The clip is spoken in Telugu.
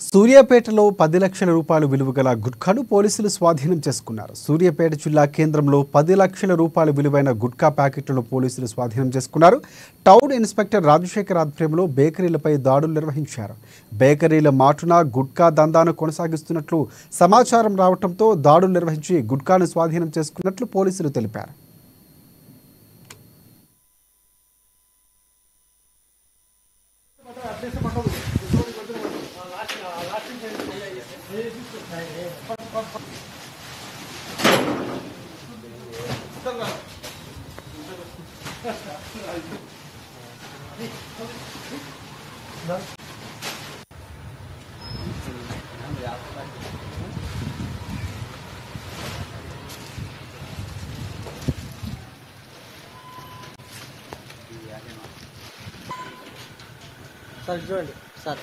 సూర్యాపేటలో 10 లక్షల రూపాయల విలువ గల గుట్కాను పోలీసులు స్వాధీనం చేసుకున్నారు. సూర్యాపేట జిల్లా కేంద్రంలో 10 లక్షల రూపాయల విలువైన గుట్కా ప్యాకెట్లను పోలీసులు స్వాధీనం చేసుకున్నారు. టౌన్ ఇన్స్పెక్టర్ రాజశేఖర్ ఆధ్వర్యంలో బేకరీలపై దాడులు నిర్వహించారు. బేకరీల మాటున గుట్కా దందాను కొనసాగిస్తున్నట్లు సమాచారం రావడంతో దాడులు నిర్వహించి గుట్కాను స్వాధీనం చేసుకున్నట్లు పోలీసులు తెలిపారు. సార్ చూడండి సార్